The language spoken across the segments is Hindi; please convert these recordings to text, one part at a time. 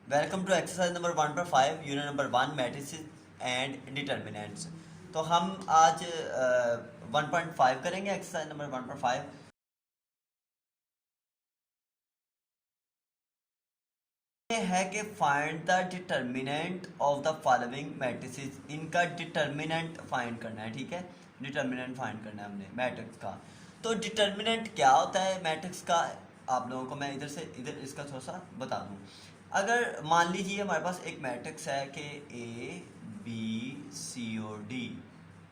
Welcome to exercise number 1.5 unit number 1 matrices and determinants. तो हम आज 1.5 करेंगे एक्सरसाइज नंबर 1.5। ये है कि find the determinant of the following matrices. इनका डिटर्मिनेंट फाइंड करना है, ठीक है। डिटर्मिनेंट फाइंड करना है हमने मैट्रिक्स का। तो डिटर्मिनेंट क्या होता है मैट्रिक्स का, आप लोगों को मैं इधर से इधर इसका थोड़ा सा बता दूं। अगर मान लीजिए हमारे पास एक मैट्रिक्स है कि ए बी सी और डी,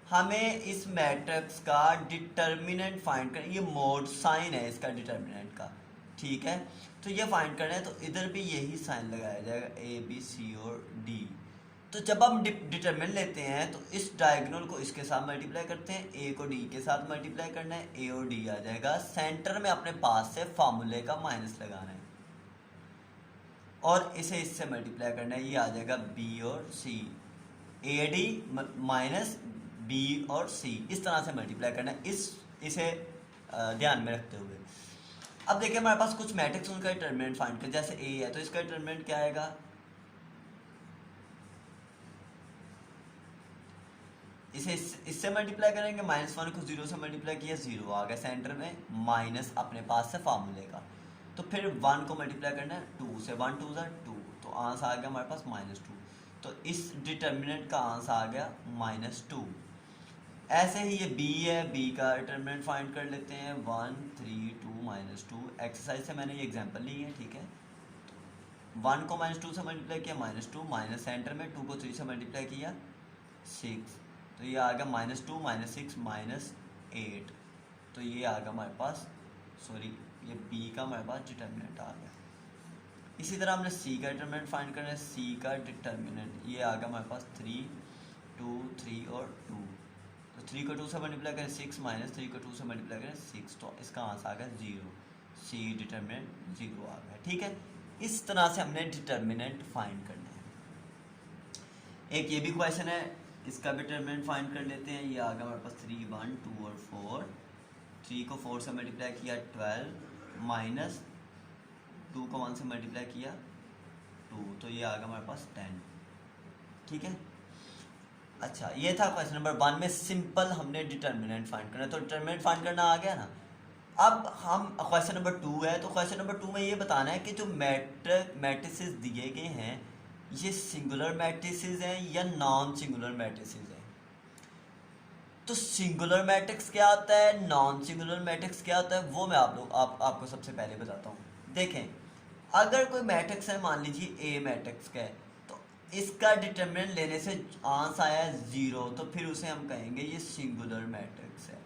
हमें इस मैट्रिक्स का डिटर्मिनेंट फाइंड करना। ये मोड साइन है इसका डिटर्मिनेंट का, ठीक है। तो ये फाइंड करना है तो इधर भी यही साइन लगाया जाएगा, ए बी सी और डी। तो जब हम डिटर्मिनेंट लेते हैं तो इस डायगोनल को इसके साथ मल्टीप्लाई करते हैं, ए को डी के साथ मल्टीप्लाई करना है, ए और डी आ जाएगा। सेंटर में अपने पास से फार्मूले का माइनस लगाना है और इसे इससे मल्टीप्लाई करना है, ये आ जाएगा बी और सी। ए डी माइनस बी और सी, इस तरह से मल्टीप्लाई करना है, इसे ध्यान में रखते हुए। अब देखिए हमारे पास कुछ मैट्रिक्स उनका डिटर्मिनेंट फाइंड कर, जैसे ए है तो इसका डिटर्मिनेंट क्या आएगा, इसे इससे मल्टीप्लाई करेंगे, -1 को 0 से मल्टीप्लाई किया, 0 आ गया सेंटर में, माइनस अपने पास से फार्मूले का। तो फिर 1 को मल्टीप्लाई करना है 2 से, 1 2 2, तो आंसर आ गया हमारे पास -2। तो इस डिटर्मिनेंट का आंसर आ गया -2। ऐसे ही ये बी है, बी का डिटर्मिनेंट फाइंड कर लेते हैं, 1 3 2 -2। एक्सरसाइज से मैंने ये एग्जांपल ली है, ठीक है। 1 को -2 से मल्टीप्लाई किया, -2, माइनस सेंटर में 2 को 3 से मल्टीप्लाई किया, 6। तो ये आ गया -2 -6 -8। तो ये आ गया हमारे पास, सॉरी ये बी का हमारे पास डिटर्मिनेंट आ गया। इसी तरह हमने सी का डिटर्मिनेंट फाइंड करना है, सी का डिटर्मिनेंट ये आ गया हमारे पास 3 2 3 और 2। तो 3 को 2 से मल्टीप्लाई करें 6, -3 को 2 से मल्टीप्लाई करें 6, तो इसका आंसर आ गया 0। सी डिटर्मिनेंट 0 आ गया, ठीक है। इस तरह से हमने डिटर्मिनेंट फाइंड करना है। एक ये भी क्वेश्चन है, इसका भी डिटर्मिनेंट फाइंड कर लेते हैं। ये आ गया हमारे पास 3 1 2 और 4। 3 को 4 से मल्टीप्लाई किया 12, माइनस 2 को 1 से मल्टीप्लाई किया 2, तो ये आ गया हमारे पास 10, ठीक है। अच्छा, ये था क्वेश्चन नंबर 1 में सिंपल हमने डिटर्मिनेंट फाइंड करना है। तो डिटर्मिनेंट फाइंड करना आ गया ना। अब हम क्वेश्चन नंबर 2 है, तो क्वेश्चन नंबर 2 में ये बताना है कि जो मैट्रिसेस दिए गए हैं ये सिंगुलर मैट्रिसेस हैं या नॉन सिंगुलर मैट्रिसेस हैं। तो सिंगुलर मैट्रिक्स क्या होता है, नॉन सिंगुलर मैट्रिक्स क्या होता है, वो मैं आपको सबसे पहले बताता हूँ। देखें, अगर कोई मैट्रिक्स है, मान लीजिए ए मैट्रिक्स का है, तो इसका डिटर्मिनेंट लेने से आंसर आया 0, तो फिर उसे हम कहेंगे ये सिंगुलर मैट्रिक्स है।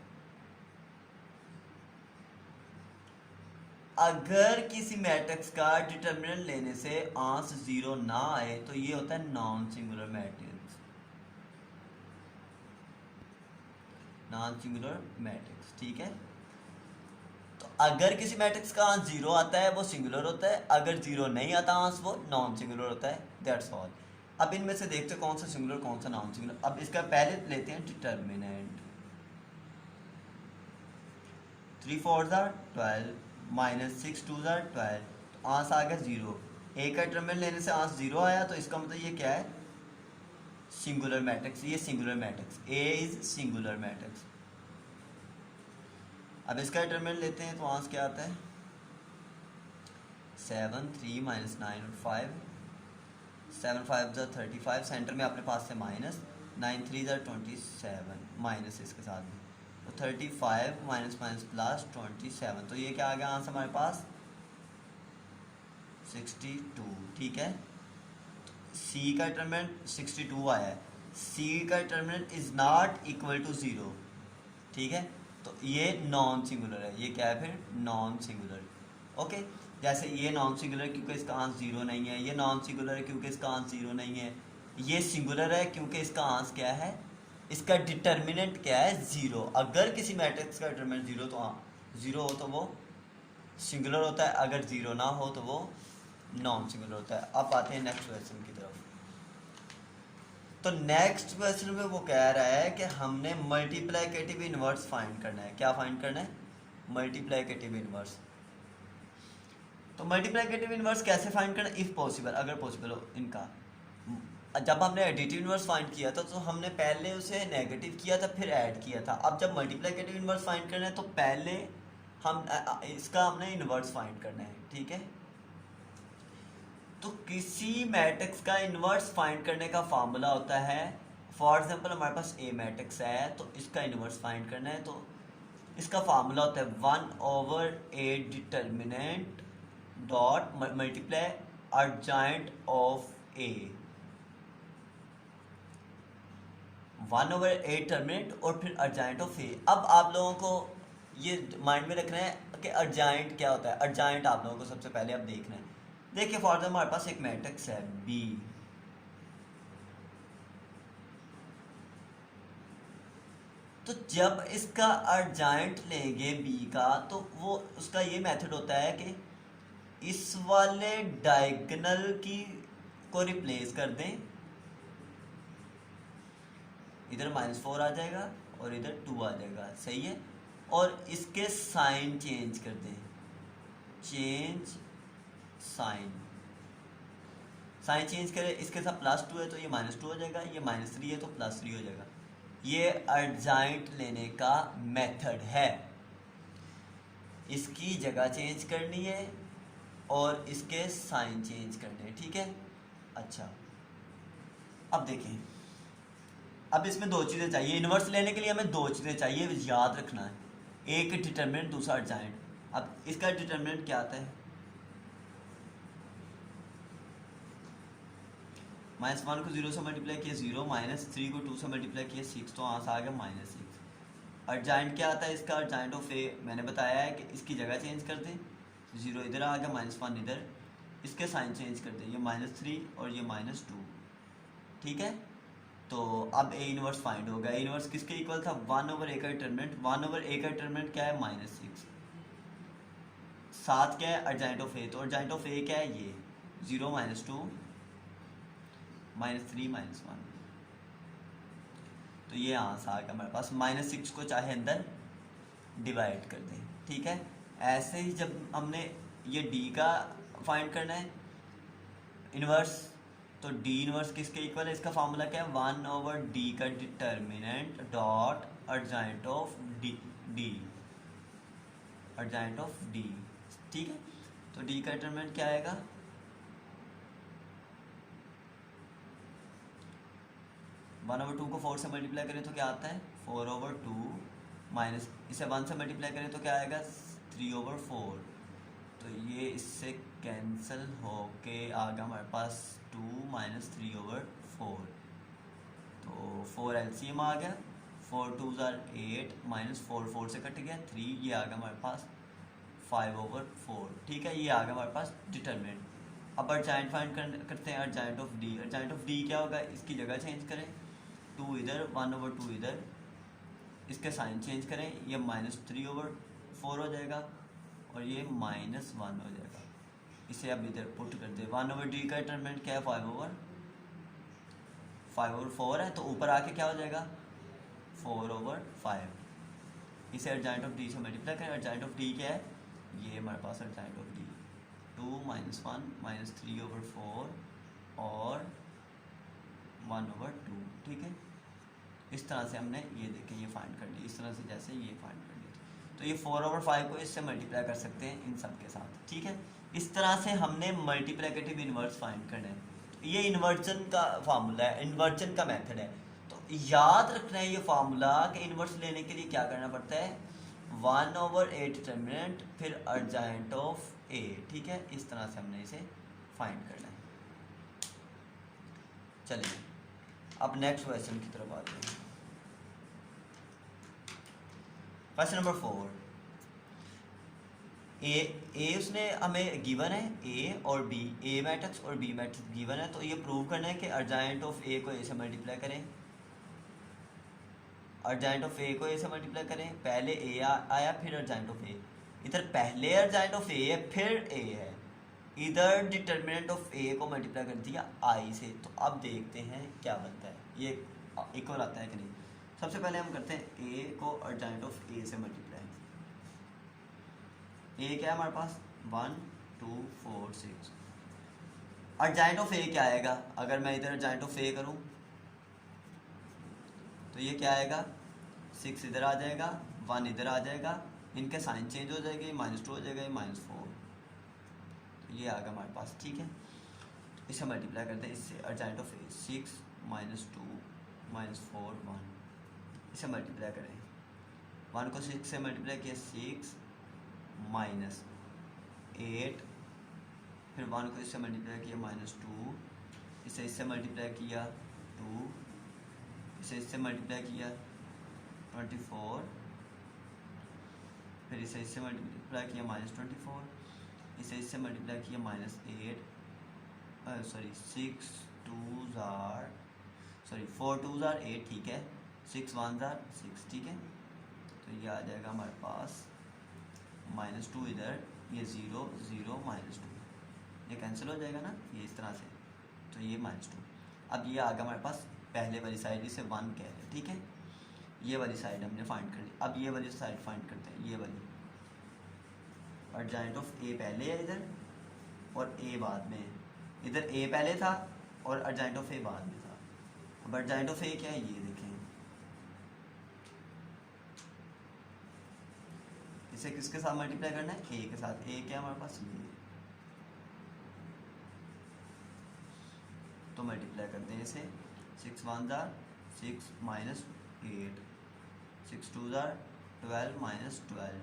अगर किसी मैट्रिक्स का डिटर्मिनेंट लेने से आंसर 0 ना आए तो ये होता है non singular matrix, non singular matrix, ठीक है। तो अगर किसी मैट्रिक्स का आंसर 0 आता है वो सिंगुलर होता है, अगर 0 नहीं आता आंसर वो नॉन सिंगुलर होता है, दैट्स ऑल। अब इनमें से देखते कौन सा सिंगुलर कौन सा नॉन सिंगुलर। अब इसका पहले लेते हैं डिटर्मिनेंट। 3 4 12, -6 2 12, तो आंसर आ गया 0। ए का डिटर्मिनेंट लेने से आंसर 0 आया, तो इसका मतलब ये क्या है, सिंगुलर मैट्रिक्स। ये singular matrix, A is singular matrix. अब इसका डिटर्मिनेंट लेते हैं तो आंसर क्या आता है, 7 3 -9 और 5, 7 5 35, सेंटर में अपने पास से माइनस, 9 3 27, माइनस इसके साथ में, तो 35 माइनस माइनस प्लस 27, तो ये क्या आ गया आंसर हमारे पास 62, ठीक है। सी का डिटर्मिनेंट 62 आया है, सी का determinant is not equal to 0, ठीक है। तो ये नॉन सिंगुलर है, ये क्या है फिर, नॉन सिंगुलर, ओके। जैसे ये नॉन सिंगुलर क्योंकि इसका आंसर 0 नहीं है, ये नॉन सिंगुलर है क्योंकि इसका आंसर 0 नहीं है, ये सिंगुलर है क्योंकि इसका आंसर क्या है, इसका डिटर्मिनेंट क्या है 0। अगर किसी मैट्रिक्स का डिटर्मिनेंट 0 तो 0 हो तो वो सिंगुलर होता है, अगर 0 ना हो तो वो नॉन सिंगुलर होता है। अब आते हैं नेक्स्ट क्वेश्चन की तरफ। तो नेक्स्ट क्वेश्चन में वो कह रहा है कि हमने मल्टीप्लिकेटिव इनवर्स फाइंड करना है। क्या फाइंड करना है, मल्टीप्लिकेटिव इनवर्स। तो मल्टीप्लिकेटिव इनवर्स कैसे फाइंड करना, इफ़ पॉसिबल, अगर पॉसिबल हो इनका। जब हमने एडिटिव इनवर्स फाइंड किया था तो हमने पहले उसे नेगेटिव किया था फिर ऐड किया था। अब जब मल्टीप्लिकेटिव इनवर्स फाइंड करना है तो पहले हम इसका हमने इनवर्स फाइंड करना है, ठीक है। तो किसी मैट्रिक्स का इनवर्स फाइंड करने का फार्मूला होता है, फॉर एग्जांपल हमारे पास ए मैट्रिक्स है तो इसका इनवर्स फाइंड करना है, तो इसका फार्मूला होता है 1/a determinant dot multiply adjoint of a, 1/a determinant और फिर अर्जाइंट ऑफ ए। अब आप लोगों को ये माइंड में रखना है कि अर्जाइंट क्या होता है। अर्जाइंट आप लोगों को सबसे पहले अब देखना है। देखिए फॉर एग्जाम्पल हमारे पास एक मैट्रिक्स है बी, तो जब इसका अर्जाइंट लेंगे बी का तो वो उसका ये मेथड होता है कि इस वाले डायगोनल की को रिप्लेस कर दें, इधर -4 आ जाएगा और इधर 2 आ जाएगा, सही है। और इसके साइन चेंज कर दें, चेंज साइन, साइन चेंज करें, इसके साथ +2 है तो ये -2 हो जाएगा, ये -3 है तो +3 हो जाएगा। ये अर्जाइंट लेने का मेथड है। इसकी जगह चेंज करनी है और इसके साइन चेंज करने हैं, ठीक है। अच्छा अब देखें, अब इसमें दो चीज़ें चाहिए। इन्वर्स लेने के लिए हमें दो चीज़ें चाहिए, याद रखना है, एक डिटर्मिनेंट दूसरा अर्जाइंट। अब इसका डिटर्मिनेंट क्या आता है, -1 को 0 से मल्टीप्लाई किया 0, -3 को 2 से मल्टीप्लाई किया 6, तो यहाँ से आ गया -6। अर्जाइंट क्या आता है इसका, अर्जाइंट ऑफ ए मैंने बताया है कि इसकी जगह चेंज कर दें, 0 इधर आ गया, -1 इधर, इसके साइन चेंज कर दें, ये -3 और ये -2, ठीक है। तो अब ए इनवर्स फाइंड हो गया। इनवर्स किसके इक्वल था, 1/a का डिटर्मिनेंट, 1/a का डिटर्मिनेंट क्या है, -6, साथ क्या है अर्जाइंट ऑफ ए, तो अर्जाइंट ऑफ ए क्या है, ये 0 -2 -3 -1, तो ये यहाँ से आ गया हमारे पास। -6 को चाहे अंदर डिवाइड कर दें, ठीक है। ऐसे ही जब हमने ये डी का फाइंड करना है इनवर्स, तो डी इनवर्स किसके इक्वल है, इसका फार्मूला क्या है, 1/d का determinant dot adjoint of d, adjoint of d, ठीक है। तो डी का डिटर्मिनेंट क्या आएगा, 1/2 को 4 से मल्टीप्लाई करें तो क्या आता है, 4/2 माइनस इसे 1 से मल्टीप्लाई करें तो क्या आएगा, 3/4, तो ये इससे कैंसिल होके आ गया हमारे पास 2 - 3/4, तो 4 एलसीएम आ गया, 4 2 8 -4 4 से कट गया 3, ये आ गया हमारे पास 5/4, ठीक है। ये आ गया हमारे पास डिटर्मिनेंट। अब अर्जाइंट फाइंड करते हैं, अर्जाइंट of d. Adjoint of D क्या होगा, इसकी जगह चेंज करें, 2 इधर 1/2 इधर, इसके साइन चेंज करें, ये -3/4 हो जाएगा और ये -1 हो जाएगा। इसे अब इधर पुट कर दे, 1/d का डिटर्मिनेंट क्या है, 5/4 है, तो ऊपर आके क्या हो जाएगा 4/5। इसे अर्जाइंट ऑफ डी से मल्टीप्लाई करें, अर्जाइंट ऑफ डी क्या है, ये हमारे पास अर्जाइंट ऑफ डी 2 - 1 -3/4 और 1/2, ठीक है। इस तरह से हमने ये देखें ये फाइंड कर ली, इस तरह से जैसे ये फाइंड कर ली, तो ये 4/5 को इससे मल्टीप्लाई कर सकते हैं इन सब के साथ, ठीक है। इस तरह से हमने मल्टीप्लिकेटिव इन्वर्स फाइंड करना है। तो ये इन्वर्जन का फार्मूला है, इन्वर्जन का मेथड है। तो याद रखना है ये फार्मूला कि इन्वर्स लेने के लिए क्या करना पड़ता है, 1/a डिटर्मिनेंट फिर अर्जाइंट ऑफ ए, ठीक है। इस तरह से हमने इसे फाइंड करना है। चलिए अब नेक्स्ट क्वेश्चन की तरफ आते हैं। क्वेश्चन नंबर 4, ए उसने हमें गिवन है, ए और बी, ए मैट्रिक्स और बी मैट्रिक्स गिवन है, तो ये प्रूव करना है कि अर्जाइंट ऑफ ए को ए से मल्टीप्लाई करें, अर्जाइंट ऑफ ए को ए से मल्टीप्लाई करें, पहले ए आया फिर अर्जाइंट ऑफ ए, इधर पहले अर्जाइंट ऑफ ए है फिर ए है, इधर डिटर्मिनेंट ऑफ ए को मल्टीप्लाई कर दिया आई से। तो अब देखते हैं क्या बनता है, ये इक्वल आता है कि नहीं। सबसे पहले हम करते हैं ए को अर्जाइंट ऑफ ए से मल्टीप्लाई। ए क्या है हमारे पास 1 2 4 6। अर्जाइंट ऑफ ए क्या आएगा? अगर मैं इधर अर्जाइंट ऑफ ए करूँ तो ये क्या आएगा? 6 इधर आ जाएगा, 1 इधर आ जाएगा, इनके साइन चेंज हो जाएगी, -2 हो जाएगा, -4, तो ये आ गया हमारे पास। ठीक है, इसे मल्टीप्लाई करते हैं इससे, अर्जाइंट ऑफ ए 6 -2 -4 1, इसे मल्टीप्लाई करें, 1 को 6 से मल्टीप्लाई किया 6 -8, फिर 1 को इससे मल्टीप्लाई किया -2, इसे इससे मल्टीप्लाई किया 2, इसे इससे मल्टीप्लाई किया 24, फिर इसे इससे मल्टीप्लाई किया -24, इसे इससे मल्टीप्लाई किया -8, सॉरी 4 2 8, ठीक है, 6 1 6, ठीक है, तो ये आ जाएगा हमारे पास -2 इधर, ये 0 0 -2, ये कैंसिल हो जाएगा ना, ये इस तरह से, तो ये -2। अब ये आ गया हमारे पास पहले वाली साइड, इसे 1 कह रहे हैं। ठीक है, ये वाली साइड हमने फाइंड कर ली। अब ये वाली साइड फाइंड करते हैं, ये वाली, अर्जाइंट ऑफ ए पहले है इधर और ए बाद में है, इधर ए पहले था और अर्जाइंट ऑफ ए बाद में था। अब अर्जाइंट ऑफ ए क्या है, ये देखें, इसे किसके साथ मल्टीप्लाई करना है? ए के साथ। ए क्या है हमारे पास? ये, तो मल्टीप्लाई करते हैं इसे, 6 1 6 -8, 6 2 12 -12,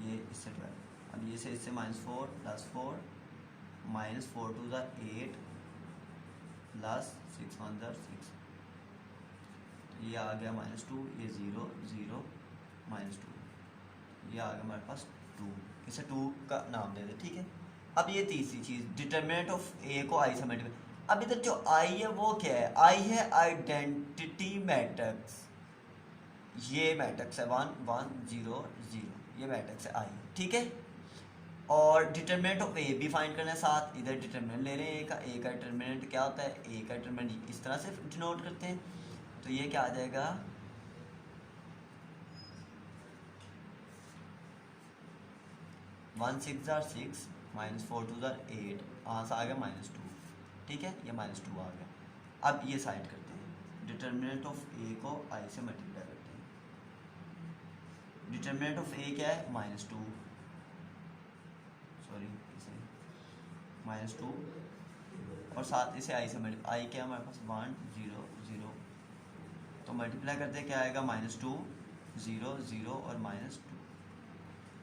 ये इससे 12, अब ये से इससे -4 +4 -4 2 8 +6 1 6, तो ये आ गया -2, ये 0 0 -2, ये आ गया हमारे पास 2, इसे 2 का नाम दे दे। ठीक है, अब ये तीसरी चीज़, डिटरमिनेंट ऑफ ए को आई से मल्टीप्लाई। अब इधर जो आई है वो क्या है? आई है आइडेंटिटी मैट्रिक्स, ये मैट्रिक्स है 1 1 0 0, ये मैट्रिक्स है आई। ठीक है, और डिटरमिनेंट ऑफ ए भी फाइंड करना है साथ, इधर डिटरमिनेंट ले रहे हैं ए का डिटरमिनेंट क्या होता है? ए का डिटरमिनेंट इस तरह से डिनोट करते हैं, तो ये क्या आ जाएगा? 1 6 6 -4 2 8, यहाँ से आ गया -2। ठीक है, ये -2 आ गया। अब ये साइड करते हैं, डिटरमिनेंट ऑफ ए को आई से मल्टीप्लाई करते हैं। डिटरमिनेंट ऑफ ए क्या है? -2, सॉरी इसे -2, और साथ इसे आई से मल्टीप्लाई, आई क्या है हमारे पास? 1 0 0, तो मल्टीप्लाई करते क्या आएगा? -2 0 0 और -2।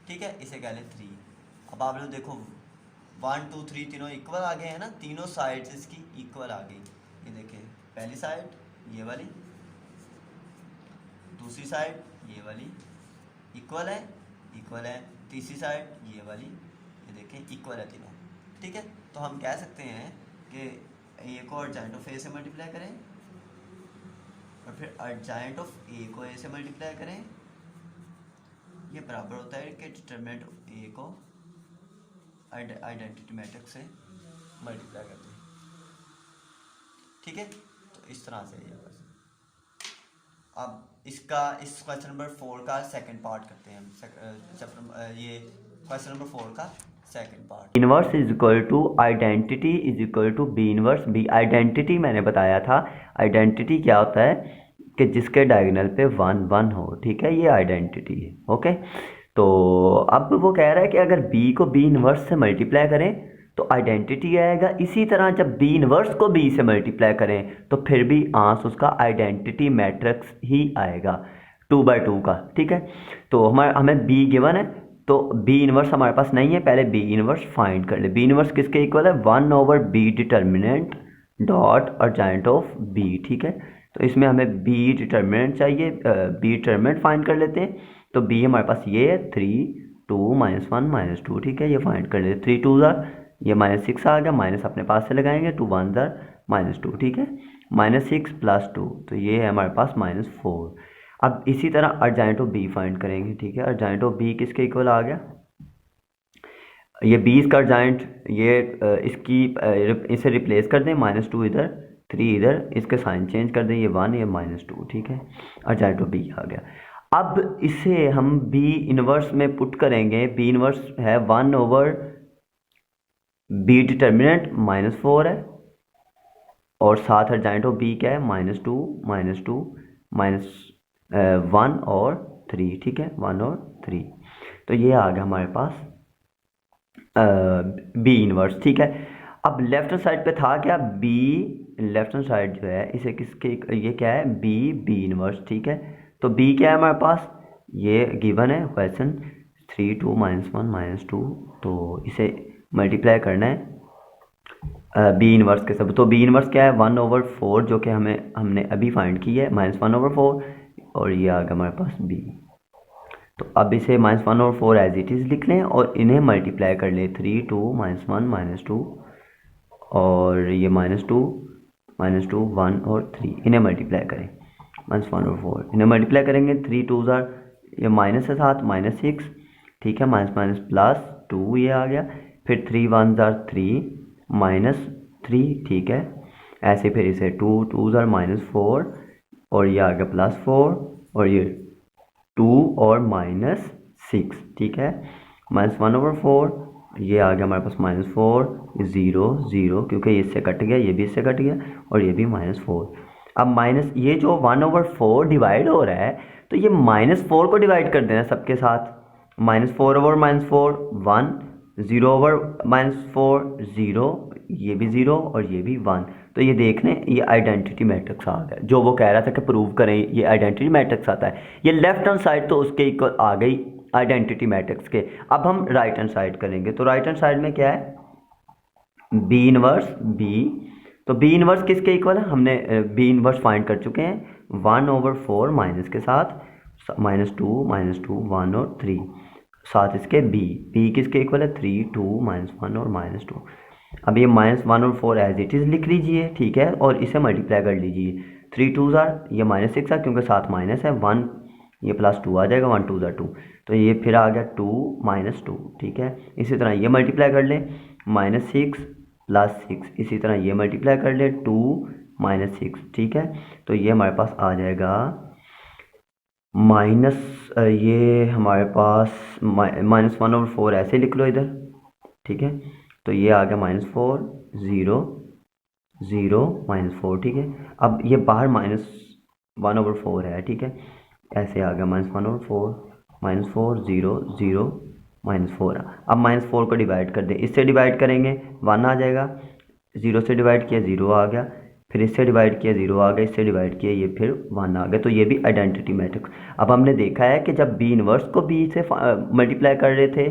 ठीक है, इसे कह लें 3। अब आप लोग देखो 1 2 3 तीनों इक्वल आ गए हैं ना, तीनों साइड्स इसकी इक्वल आ गई। ये देखें, पहली साइड ये वाली, दूसरी साइड ये वाली इक्वल है, तीसरी साइड ये वाली, ये देखें इक्वल है तीनों। ठीक है, तो हम कह सकते हैं कि ए को अर्जाइंट ऑफ ए से मल्टीप्लाई करें और फिर अर्जाइंट ऑफ ए को ए से मल्टीप्लाई करें, ये बराबर होता है कि डिटरमिनेंट ऑफ ए को आइडेंटिटी मैट्रिक्स से मल्टीप्लाई करते हैं। ठीक है, तो इस तरह से ये बस। अब इसका इस क्वेश्चन नंबर 4 का सेकंड पार्ट करते हैं हम। ये क्वेश्चन नंबर 4 का second part. Inverse is equal to identity is equal to B inverse B. Identity मैंने बताया था, आइडेंटिटी क्या होता है कि जिसके डायगोनल पे 1 1 हो। ठीक है, ये आइडेंटिटी है। ओके, तो अब वो कह रहा है कि अगर b को b इनवर्स से मल्टीप्लाई करें तो आइडेंटिटी आएगा। इसी तरह जब b इनवर्स को b से मल्टीप्लाई करें तो फिर भी आंसर उसका आइडेंटिटी मैट्रिक्स ही आएगा 2/2 का। ठीक है, तो हमें b गिवन है तो b इनवर्स हमारे पास नहीं है, पहले b इनवर्स फाइंड कर ले। b इनवर्स किसके इक्वल है? 1/b determinant dot adjoint of b। ठीक है, तो इसमें हमें b डिटर्मिनेंट चाहिए, b डिटर्मिनेंट फाइंड कर लेते हैं। तो b हमारे पास ये है 3 2 -1 -2। ठीक है, ये फाइंड कर लेते। 3 2 ये -6 आ गया, माइनस अपने पास से लगाएंगे, 2 1 -2। ठीक है, -6 + 2, तो ये है हमारे पास -4। अब इसी तरह अर्जाइंट ऑफ b फाइंड करेंगे। ठीक है, अर्जाइंट ऑफ b किसके इक्वल आ गया? ये 20 का अर्जाइंट, ये इसे रिप्लेस कर दें, -2 इधर 3 इधर, इसके साइन चेंज कर दें, ये 1 ये -2। ठीक है, अर्जाइंट ऑफ b आ गया। अब इसे हम b इनवर्स में पुट करेंगे। b इनवर्स है 1/, बी डिटर्मिनेंट -4 है और साथ अर्जेंट ऑफ बी क्या है -2 -1 और 3, ठीक है, 1 और 3। तो ये आ गया हमारे पास बी इनवर्स, ठीक है। अब लेफ्ट हैंड साइड पे था क्या बी, लेफ्ट हैंड साइड जो है इसे किसके, ये क्या है बी इनवर्स, ठीक है। तो बी क्या है हमारे पास, ये गिवन है क्वेश्चन 3 2 -1 -2, तो इसे मल्टीप्लाई करना है बी इनवर्स के सब। तो बी इनवर्स क्या है 1/4 जो कि हमने अभी फाइंड की है -1/4, और ये आ गया हमारे पास बी। तो अब इसे -1/4 एज इट इज़ लिख लें और इन्हें मल्टीप्लाई कर लें 3 2 -1 -2 और ये -2 1 और 3, इन्हें मल्टीप्लाई करें -1/4, इन्हें मल्टीप्लाई करेंगे 3 2 ज़ार, ये माइनस है साथ -6, ठीक है, +2 ये आ गया, फिर 3 1 ज़ार 3 -3, ठीक है, ऐसे फिर इसे 2 2 ज़ार -4 और ये आ गया +4 और ये 2 और -6, ठीक है, -1/4, ये आ गया हमारे पास -4 0 0 क्योंकि ये इससे कट गया, ये भी इससे कट गया और ये भी -4। अब माइनस ये जो 1/4 डिवाइड हो रहा है तो ये -4 को डिवाइड कर देना सबके साथ, -4/-4 1, 0/-4 0, ये भी 0 और ये भी 1। तो ये देखने ये आइडेंटिटी मैट्रिक्स आ गया, जो वो कह रहा था कि प्रूव करें, ये आइडेंटिटी मैट्रिक्स आता है। ये लेफ्ट हैंड साइड तो उसके इक्वल आ गई आइडेंटिटी मैट्रिक्स के। अब हम राइट हैंड साइड करेंगे, तो राइट हैंड साइड में क्या है बी इनवर्स बी। तो बी इनवर्स किसके इक्वल है, हमने बी इनवर्स फाइंड कर चुके हैं 1/4 माइनस के साथ -2 1 और 3, साथ इसके बी किसके इक्वल है 3 2 -1 और -2। अब ये -1 और 4 एज इट इज़ लिख लीजिए, ठीक है, और इसे मल्टीप्लाई कर लीजिए 3 2 ज़ार, ये -6 है क्योंकि साथ माइनस है 1, ये +2 आ जाएगा 1 2 ज़ार 2, तो ये फिर आ गया 2 -2, ठीक है। इसी तरह ये मल्टीप्लाई कर लें -6 +6, इसी तरह ये मल्टीप्लाई कर ले 2 -6, ठीक है। तो ये हमारे पास आ जाएगा ये हमारे पास -1/4 ऐसे लिख लो इधर, ठीक है। तो ये आ गया -4 0 0 -4, ठीक है। अब ये बाहर -1/4 है, ठीक है, ऐसे आ गया -1/4 -4 0 0 -4। अब -4 को डिवाइड कर दें, इससे डिवाइड करेंगे 1 आ जाएगा, 0 से डिवाइड किया 0 आ गया, फिर इससे डिवाइड किया 0 आ गया, इससे डिवाइड किया ये फिर 1 आ गया। तो ये भी आइडेंटिटी मैट्रिक्स। अब हमने देखा है कि जब बी इनवर्स को बी से मल्टीप्लाई कर रहे थे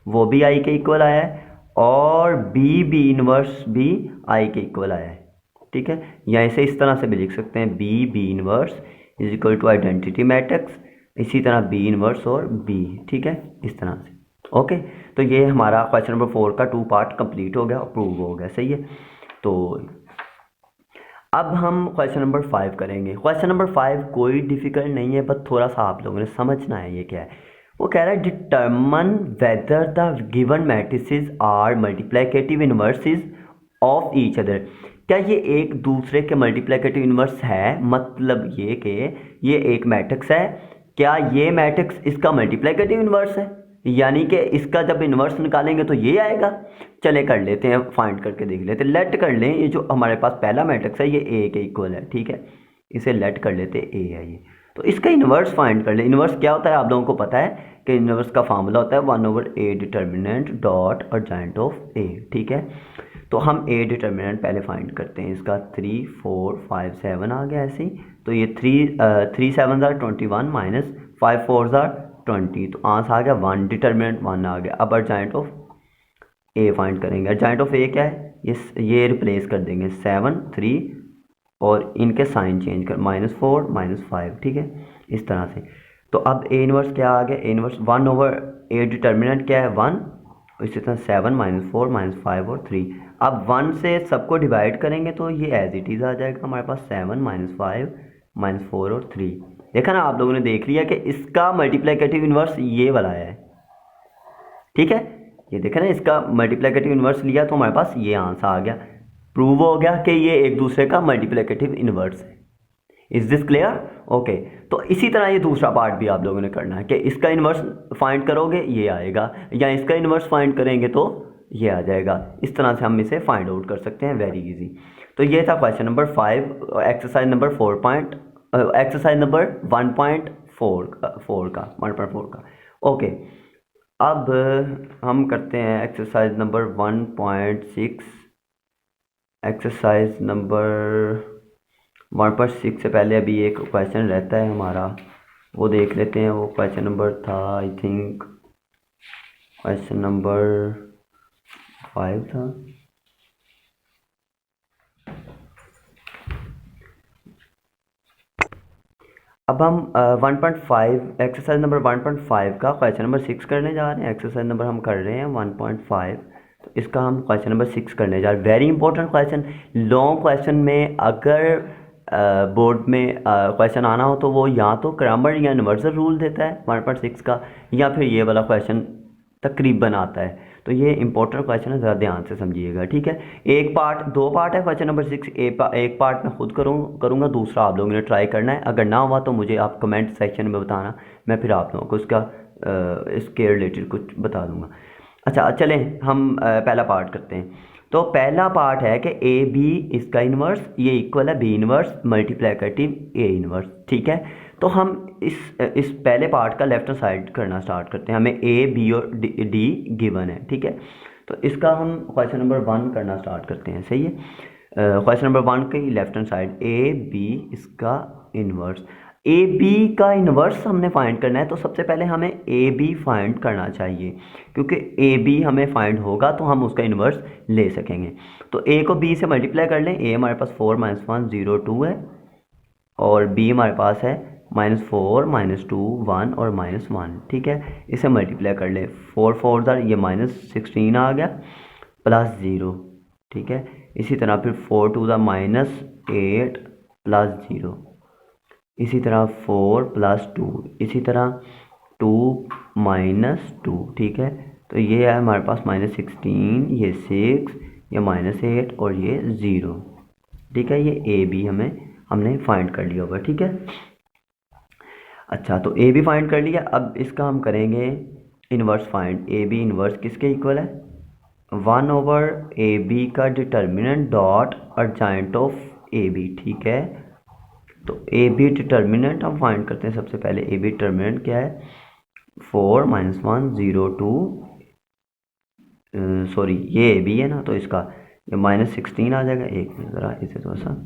वो भी आई के इक्वल आया है और बी इनवर्स भी आई के इक्वल आया है, ठीक है। या इसे इस तरह से भी लिख सकते हैं B inverse is equal to identity matrix, इसी तरह बी इनवर्स और बी, ठीक है, इस तरह से। ओके, तो ये हमारा क्वेश्चन नंबर 4 का 2 पार्ट कंप्लीट हो गया, अप्रूव हो गया, सही है। तो अब हम क्वेश्चन नंबर 5 करेंगे। क्वेश्चन नंबर 5 कोई डिफिकल्ट नहीं है, बस थोड़ा सा आप लोगों ने समझना है ये क्या है। वो कह रहा है determine whether the given matrices are multiplicative inverses of each other. क्या ये एक दूसरे के मल्टीप्लिकेटिव इनवर्स है, मतलब ये कि ये एक मैट्रिक्स है, क्या ये मैट्रिक्स इसका मल्टीप्लिकेटिव इनवर्स है, यानी कि इसका जब इन्वर्स निकालेंगे तो ये आएगा। चले कर लेते हैं, फाइंड करके देख लेते हैं। लेट कर लें ये जो हमारे पास पहला मैट्रिक्स है ये ए के इक्वल है, ठीक है, इसे लेट कर लेते ए है ये। तो इसका इन्वर्स फाइंड कर ले। इन्वर्स क्या होता है आप लोगों को पता है कि इन्वर्स का फार्मूला होता है 1/a determinant dot adjoint of a, ठीक है। तो हम ए डिटर्मिनेंट पहले फाइंड करते हैं, इसका 3 4 5 7 आ गया ऐसे ही। तो ये 3 7 ज़ार 21 माइनस 5 4 ज़ार 20, तो आंसर आ गया 1, डिटर्मिनेंट 1 आ गया। अब अर्जेंट ऑफ ए फाइंड करेंगे। अर्जेंट ऑफ ए क्या है, ये रिप्लेस कर देंगे 7 3 और इनके साइन चेंज कर -4 -5, ठीक है, इस तरह से। तो अब ए इनवर्स क्या आ गया, ए इनवर्स 1/a डिटर्मिनेंट क्या है 1, इसी तरह 7 -4 -5 और 3। अब 1 से सबको डिवाइड करेंगे तो ये एज इट इज़ आ जाएगा हमारे पास 7 -5 -4 और 3। देखा ना आप लोगों ने, देख लिया कि इसका मल्टीप्लिकेटिव इनवर्स ये वाला है, ठीक है। ये देखा ना, इसका मल्टीप्लिकेटिव इनवर्स लिया तो हमारे पास ये आंसर आ गया। प्रूव हो गया कि ये एक दूसरे का मल्टीप्लिकेटिव इनवर्स है। Is this clear? ओके, तो इसी तरह ये दूसरा पार्ट भी आप लोगों ने करना है कि इसका इनवर्स फाइंड करोगे ये आएगा, या इसका इनवर्स फाइंड करेंगे तो ये आ जाएगा। इस तरह से हम इसे फाइंड आउट कर सकते हैं, वेरी इजी। तो ये था क्वेश्चन नंबर 5, एक्सरसाइज नंबर 1.4 का। ओके, अब हम करते हैं एक्सरसाइज नंबर 1.6। एक्सरसाइज नंबर 1.6 से पहले अभी एक क्वेश्चन रहता है हमारा, वो देख लेते हैं। वो क्वेश्चन नंबर था, आई थिंक क्वेश्चन नंबर 5 था। अब हम 1.5 एक्सरसाइज नंबर 1.5 का क्वेश्चन नंबर 6 करने जा रहे हैं। एक्सरसाइज नंबर हम कर रहे हैं 1.5, तो इसका हम क्वेश्चन नंबर 6 करने जा रहे हैं। Very important question. Long question में अगर बोर्ड में क्वेश्चन आना हो तो वो या तो ग्रामर या यूनिवर्सल रूल देता है 1.6 का, या फिर ये वाला क्वेश्चन तकरीबन आता है। तो ये इंपॉर्टेंट क्वेश्चन है, ज़रा ध्यान से समझिएगा, ठीक है। दो पार्ट है क्वेश्चन नंबर 6। एक पार्ट मैं खुद करूँगा, दूसरा आप लोगों ने ट्राई करना है। अगर ना हुआ तो मुझे आप कमेंट सेक्शन में बताना, मैं फिर आप लोगों को इसके रिलेटेड कुछ बता दूंगा। अच्छा चलें, हम पहला पार्ट करते हैं। तो पहला पार्ट है कि ए बी इसका इन्वर्स, ये इक्वल है बी इन्वर्स मल्टीप्लाई करती ए इन्वर्स, ठीक है। तो हम इस पहले पार्ट का लेफ्ट साइड करना स्टार्ट करते हैं। हमें ए बी और डी गिवन है, ठीक है। तो इसका हम क्वेश्चन नंबर 1 करना स्टार्ट करते हैं, सही है। क्वेश्चन नंबर 1 की left hand side A B इसका इन्वर्स। ए बी का इन्वर्स हमने फाइंड करना है, तो सबसे पहले हमें ए बी फाइंड करना चाहिए, क्योंकि ए बी हमें फाइंड होगा तो हम उसका इन्वर्स ले सकेंगे। तो ए को बी से मल्टीप्लाई कर लें। ए हमारे पास 4 - 1 0 2 है, और बी हमारे पास है -4 -2 1 और -1, ठीक है। इसे मल्टीप्लाई कर लें। 4 4 ये -16 आ गया, +0, ठीक है। इसी तरह फिर 4 2 -8 +0, इसी तरह 4 +2, इसी तरह 2 -2, ठीक है। तो ये है हमारे पास -16, ये 6, ये -8 और ये 0, ठीक है। ये ए बी हमने फाइंड कर लिया होगा, ठीक है। अच्छा, तो ए बी फाइंड कर लिया। अब इसका हम करेंगे inverse find. A b inverse किसके इक्वल है? 1/AB का determinant dot adjoint of a b, ठीक है। तो ए बी डिटर्मिनेंट हम फाइंड करते हैं सबसे पहले। ए बी डिटर्मिनेंट क्या है? 4 - 1 0 2, सॉरी ये ए बी है ना, तो इसका ये -16 आ जाएगा। एक मिनट ज़रा इसे थोड़ा सा,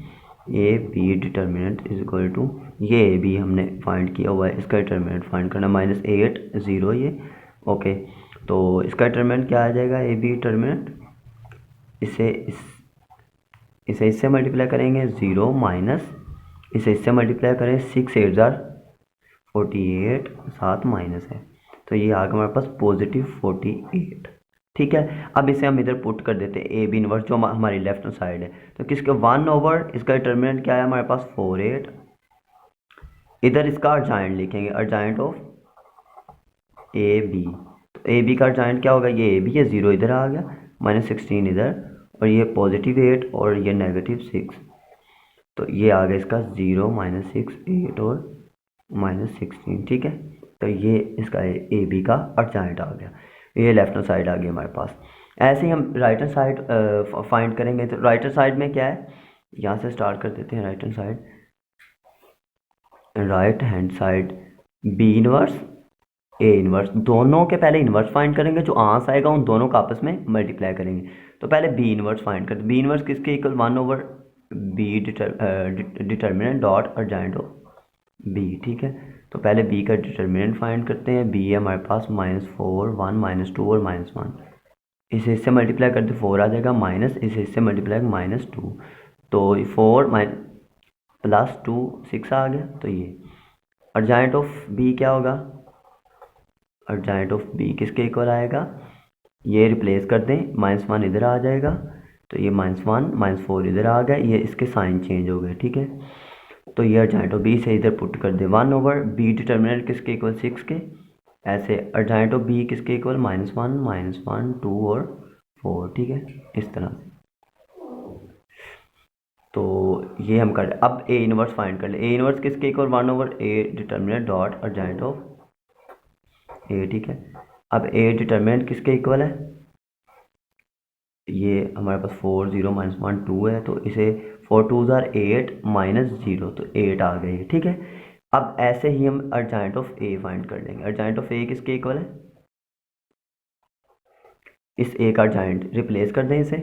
A B determinant is equal to, ये ए बी हमने फाइंड किया हुआ है, इसका डिटर्मिनेंट फाइंड करना -8 0 ये, ओके। तो इसका डिटर्मिनेंट क्या आ जाएगा? ए बी डिटर्मिनेंट, इसे इससे मल्टीप्लाई करेंगे 0 माइनस, इसे इससे मल्टीप्लाई करें 6 8 48, 7 माइनस है, तो ये आ गया हमारे पास +48, ठीक है। अब इसे हम इधर पुट कर देते हैं ए बी इनवर्स जो हमारी लेफ्ट साइड है। तो किसके 1/, इसका डिटर्मिनेंट क्या है हमारे पास 4 8, इधर इसका अर्जाइंट लिखेंगे, अर्जाइंट ऑफ ए बी। तो ए बी का अर्जाइंट क्या होगा? ये ए बी है, 0 इधर आ गया, -16 इधर, और ये +8 और ये -6, तो ये आ गया इसका 0 -6 8 और -16, ठीक है। तो ये इसका ए बी का अर्जाइंट आ गया, ये लेफ्ट साइड आ गई हमारे पास। ऐसे ही हम राइट हैंड साइड फाइंड करेंगे। तो राइट हैंड साइड में क्या है, यहाँ से स्टार्ट कर देते हैं। Right hand side B inverse A inverse, दोनों के पहले इनवर्स फाइंड करेंगे, जो आंसर आएगा उन दोनों का आपस में मल्टीप्लाई करेंगे। तो पहले बी इनवर्स फाइंड करते हैं। बी इनवर्स किसके equal? 1/B determinant dot adjoint of b, ठीक है। तो पहले बी का डिटर्मिनेंट फाइंड करते हैं। बी है हमारे पास -4 1 -2 और -1, इसे इससे मल्टीप्लाई करते 4 आ जाएगा, माइनस इसे इससे मल्टीप्लाई -2, तो 4 +2 6 आ गया। तो ये अर्जाइंट ऑफ बी क्या होगा? अर्जाइंट ऑफ बी किसके इक्वल आएगा? ये रिप्लेस कर दें, -1 इधर आ जाएगा, तो ये -1 -4 इधर आ गया, ये इसके साइन चेंज हो गए, ठीक है। तो ये अर्जाइंट ऑफ बी से इधर पुट कर दे। 1/B डिटर्मिनेंट किसके इक्वल? 6 के। ऐसे अर्जाइंट ऑफ बी किसके इक्वल? -1 -1 2 और 4, ठीक है, इस तरह से। तो ये हम कर, अब ए इनवर्स फाइंड कर ले। ए इनवर्स किसके equal? 1/A determinant dot adjoint of a, ठीक है। अब ए डिटर्मिनेंट किसके इक्वल है? ये हमारे पास 4 0 -1 2 है, तो इसे 4 2 8 -0, तो 8 आ गई, ठीक है। अब ऐसे ही हम अर्जाइंट ऑफ ए फाइंड कर लेंगे। अर्जाइंट ऑफ ए किसके इक्वल है, इस ए का अर्जाइंट रिप्लेस कर दें इसे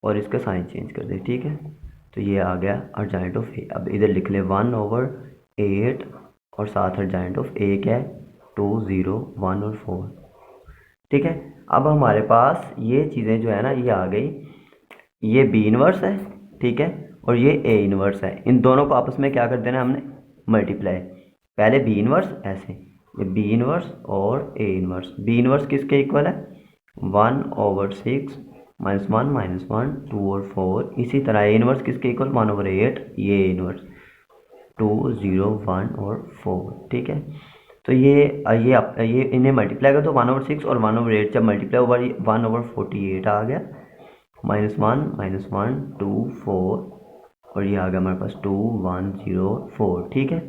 और इसका साइन चेंज कर दें, ठीक है। तो ये आ गया अर्जाइंट ऑफ ए। अब इधर लिख ले 1/8 और साथ अर्जाइंट ऑफ ए क्या है 2 0 1 और 4, ठीक है। अब हमारे पास ये चीज़ें जो है ना ये आ गई, ये बी इनवर्स है, ठीक है, और ये ए इनवर्स है। इन दोनों को आपस में क्या कर देना हमने, मल्टीप्लाई। पहले बी इनवर्स ऐसे, ये बी इनवर्स और ए इनवर्स। बी इनवर्स किसके इक्वल है 1/6 -1 -1 2 और 4। इसी तरह ए इनवर्स किसके इक्वल 1/8, ये ए इनवर्स 2 0 1 और 4, ठीक है। तो ये इन्हें मल्टीप्लाई कर दो 1/6 और 1/8 जब मल्टीप्लाई हुआ 1/48 आ गया, -1 -1 2 4 और ये आ गया हमारे पास 2 1 0 4, ठीक है।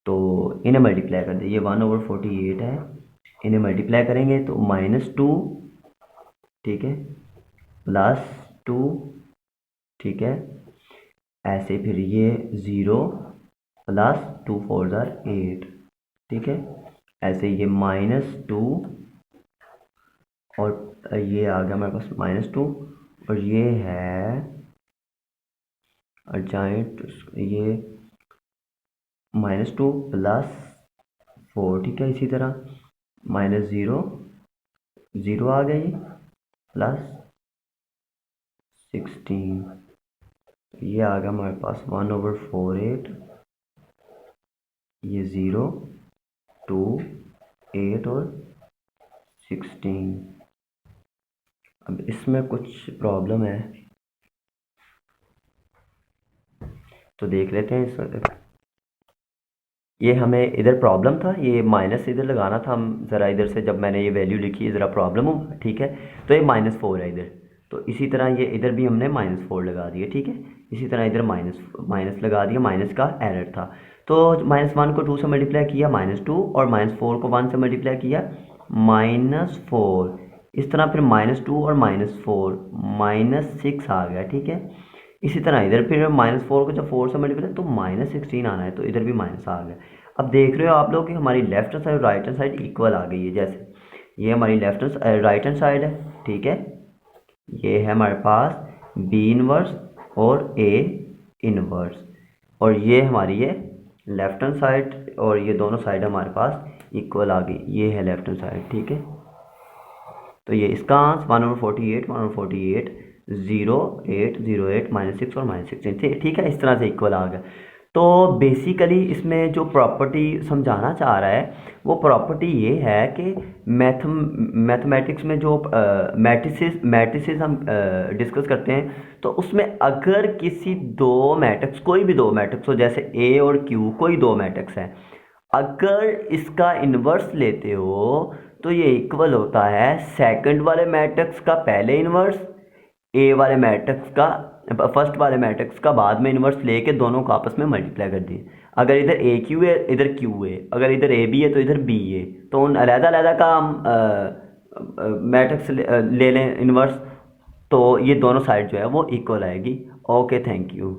तो इन्हें मल्टीप्लाई कर दे, ये 1/48 है, इन्हें मल्टीप्लाई करेंगे तो -2, ठीक है, +2, ठीक है, ऐसे फिर ये 0 +2 4 8, ठीक है, ऐसे ये -2 और ये आ गया हमारे पास -2 और ये है अर्जाइंट, ये -2 +4, ठीक है। इसी तरह -0 0 आ गया, ये +16, ये आ गया हमारे पास 1/48, ये 0 2 8 और 16। अब इसमें कुछ प्रॉब्लम है तो देख लेते हैं इस। ये हमें इधर प्रॉब्लम था, ये माइनस इधर लगाना था, हम ज़रा इधर से जब मैंने ये वैल्यू लिखी ज़रा प्रॉब्लम हो, ठीक है। तो ये -4 है इधर, तो इसी तरह ये इधर भी हमने -4 लगा दिया, ठीक है। इसी तरह इधर माइनस लगा दिया, माइनस का एरर था। तो -1 को 2 से मल्टीप्लाई किया -2 और -4 को 1 से मल्टीप्लाई किया -4। इस तरह फिर -2 और -4 -6 आ गया, ठीक है। इसी तरह इधर फिर -4 को जब 4 से मल्टीप्लाई तो -16 आना है, तो इधर भी माइनस आ गया। अब देख रहे हो आप लोग कि हमारी लेफ्ट साइड और राइट हैंड साइड इक्वल आ गई है। जैसे ये हमारी राइट हैंड साइड है, ठीक है, ये है हमारे पास बी इनवर्स और ए इनवर्स, और ये हमारी है लेफ्ट हैंड साइड, और ये दोनों साइड हमारे पास इक्वल आ गई, ये है लेफ्ट हैंड साइड, ठीक है। तो ये इसका आंसर 1/48 1/48 0 8 0 8 -6 और -16, ठीक है। इस तरह से इक्वल आ गया। तो बेसिकली इसमें जो प्रॉपर्टी समझाना चाह रहा है वो प्रॉपर्टी ये है कि मैथमेटिक्स में जो मैट्रिसेस हम डिस्कस करते हैं, तो उसमें अगर किसी दो मैट्रिक्स, कोई भी दो मैट्रिक्स हो, जैसे ए और क्यू, कोई दो मैट्रिक्स हैं, अगर इसका इन्वर्स लेते हो तो ये इक्वल होता है सेकंड वाले मैट्रिक्स का पहले इन्वर्स, ए वाले मैट्रिक्स का फर्स्ट वाले मैट्रिक्स का बाद में इन्वर्स लेके दोनों को आपस में मल्टीप्लाई कर दिए। अगर इधर ए क्यू है इधर क्यू है, अगर इधर ए बी है तो इधर बी है, तो उन अलग-अलग का हम मैट्रिक्स ले लें इन्वर्स, तो ये दोनों साइड जो है वो इक्वल आएगी। Okay, thank you.